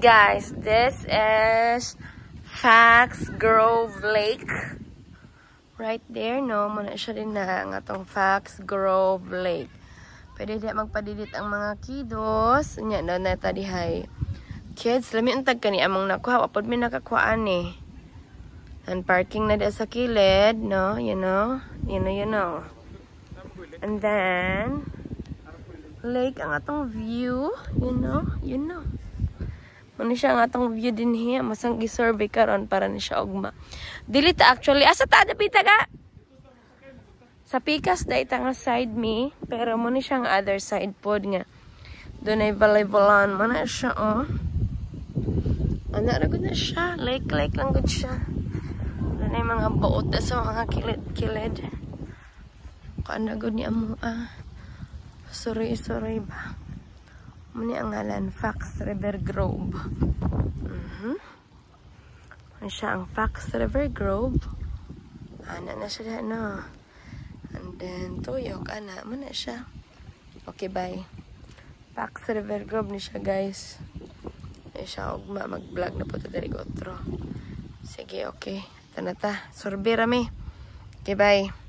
Guys, this is Fox Grove Lake. Right there, no? Muna siya din na ang atong Fox Grove Lake. Pwede di magpadidit ang mga kiddos. Nya na neta dihay. Kids, lami untag kani among nakuha. Wapod mi nakakuhaan eh. And parking na di sa kilid, no? You know. And then, lake ang atong view. You know. Muna siya ang atong view din hiya. Masang gisurvey karon para ni siya ugma. Dili ta actually. Asa ta dapita ka? Sa pikas da ita nga side me. Pero muna siya ang other side pod nga. Doon ay balay-balan. Muna siya, oh. Anak na gud na siya. Lake lang gud siya. Doon ay mga baot na sa mga kilid. Kaana gud ni amo, Sorry ba? Muna ang ngalan, Fox River Grove. Ano siya ang Fox River Grove. Ana na siya, no? And then, tuyok, ana. Muna siya. Okay, bye. Fox River Grove ni siya, guys. Ay siya, ugma. Mag-vlog na po ito dari otro. Sige, okay. Tanata. Sorbe rami. Okay, bye.